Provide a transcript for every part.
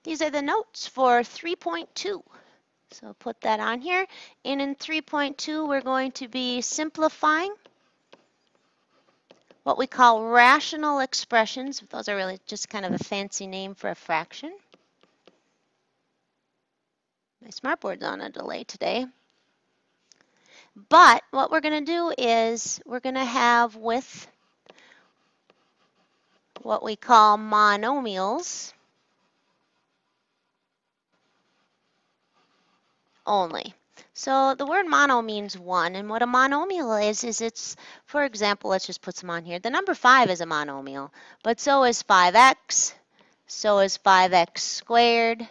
These are the notes for 3.2. So put that on here. And in 3.2, we're going to be simplifying what we call rational expressions. Those are really just kind of a fancy name for a fraction. My smartboard's on a delay today. But what we're going to do is we're going to have with what we call monomials only. So the word mono means one, and what a monomial is it's, for example, let's just put some on here. The number 5 is a monomial, but so is 5x, so is 5x squared,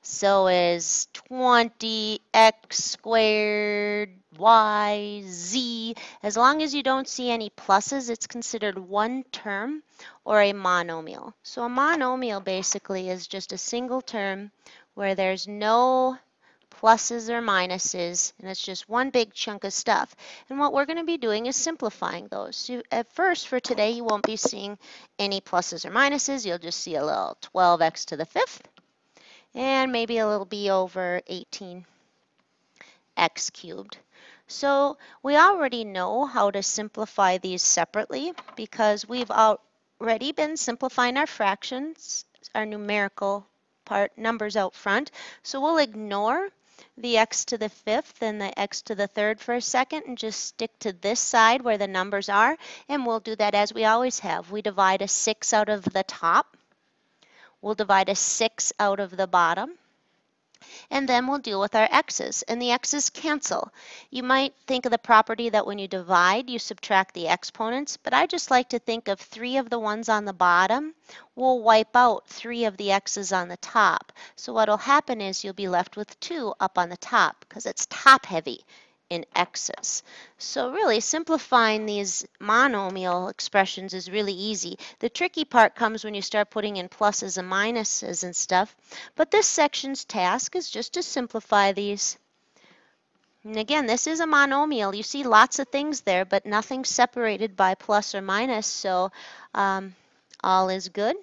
so is 20x squared, y, z. As long as you don't see any pluses, it's considered one term or a monomial. So a monomial basically is just a single term where there's no pluses or minuses, and it's just one big chunk of stuff. And what we're going to be doing is simplifying those. So at first, for today, you won't be seeing any pluses or minuses. You'll just see a little 12x to the 5th, and maybe a little b over 18x cubed. So we already know how to simplify these separately because we've already been simplifying our fractions, our numerical part, numbers out front. So we'll ignore the x to the 5th and the x to the 3rd for a second and just stick to this side where the numbers are, and we'll do that as we always have. We divide a 6 out of the top, we'll divide a 6 out of the bottom, and then we'll deal with our x's, and the x's cancel. You might think of the property that when you divide, you subtract the exponents, but I just like to think of 3 of the ones on the bottom will wipe out 3 of the x's on the top. So what will happen is you'll be left with 2 up on the top because it's top heavy in x's. So really simplifying these monomial expressions is really easy. The tricky part comes when you start putting in pluses and minuses and stuff, but this section's task is just to simplify these. And again, this is a monomial. You see lots of things there, but nothing separated by plus or minus, so all is good.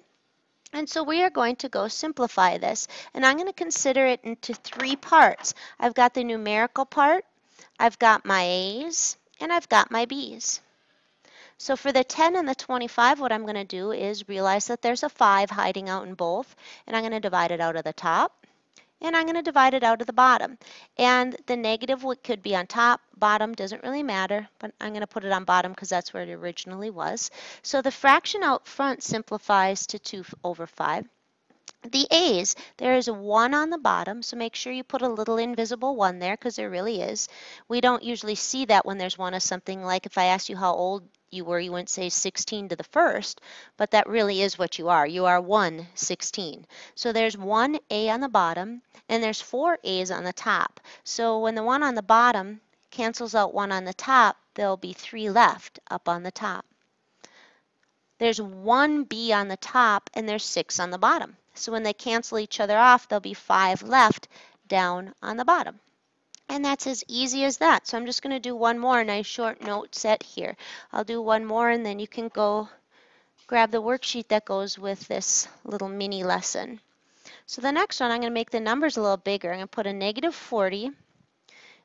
And so we are going to go simplify this, and I'm going to consider it into 3 parts. I've got the numerical part, I've got my A's, and I've got my B's. So for the 10 and the 25, what I'm going to do is realize that there's a 5 hiding out in both, and I'm going to divide it out of the top, and I'm going to divide it out of the bottom. And the negative could be on top, bottom, doesn't really matter, but I'm going to put it on bottom because that's where it originally was. So the fraction out front simplifies to 2 over 5. The A's, there is a 1 on the bottom, so make sure you put a little invisible 1 there because there really is. We don't usually see that when there's 1 of something, like if I asked you how old you were, you wouldn't say 16 to the 1st, but that really is what you are. You are 1/16. So there's 1 A on the bottom, and there's 4 A's on the top. So when the 1 on the bottom cancels out 1 on the top, there'll be 3 left up on the top. There's 1 B on the top, and there's 6 on the bottom. So when they cancel each other off, there'll be 5 left down on the bottom. And that's as easy as that. So I'm just going to do one more nice short note set here. I'll do one more, and then you can go grab the worksheet that goes with this little mini lesson. So the next one, I'm going to make the numbers a little bigger. I'm going to put a negative 40.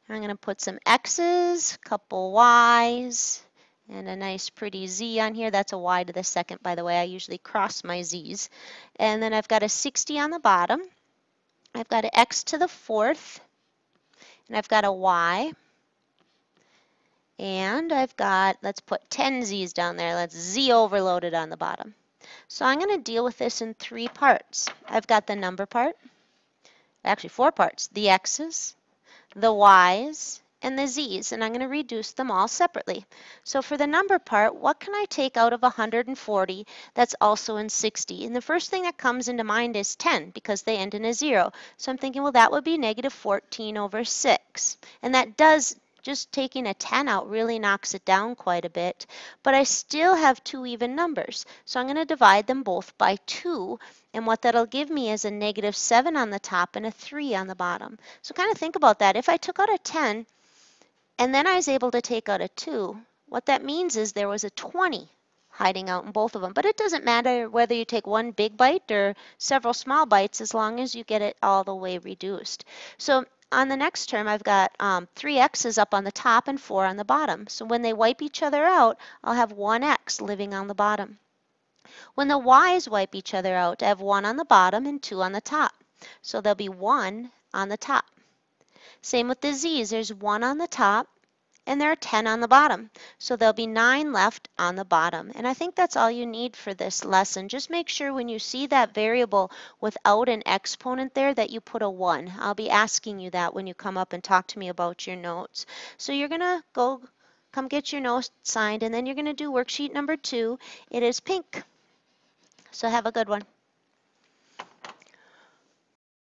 I'm going to put some x's, a couple y's, and a nice pretty z on here. That's a y to the 2nd, by the way. I usually cross my z's. And then I've got a 60 on the bottom. I've got an x to the 4th. And I've got a y. And I've got, let's put 10 z's down there. Let's z overloaded on the bottom. So I'm going to deal with this in 3 parts. I've got the number part. Actually 4 parts. The x's, the y's, and the z's, and I'm going to reduce them all separately. So for the number part, what can I take out of 140 that's also in 60? And the first thing that comes into mind is 10 because they end in a 0. So I'm thinking, well, that would be negative 14 over 6. And that does, just taking a 10 out really knocks it down quite a bit. But I still have 2 even numbers. So I'm going to divide them both by 2. And what that'll give me is a negative 7 on the top and a 3 on the bottom. So kind of think about that. If I took out a 10, and then I was able to take out a 2, what that means is there was a 20 hiding out in both of them. But it doesn't matter whether you take one big bite or several small bites as long as you get it all the way reduced. So on the next term, I've got 3 x's up on the top and 4 on the bottom. So when they wipe each other out, I'll have 1 x living on the bottom. When the y's wipe each other out, I have 1 on the bottom and 2 on the top. So there'll be 1 on the top. Same with the z's. There's 1 on the top and there are 10 on the bottom. So there'll be 9 left on the bottom. And I think that's all you need for this lesson. Just make sure when you see that variable without an exponent there that you put a 1. I'll be asking you that when you come up and talk to me about your notes. So you're going to come get your notes signed, and then you're going to do worksheet number 2. It is pink. So have a good one.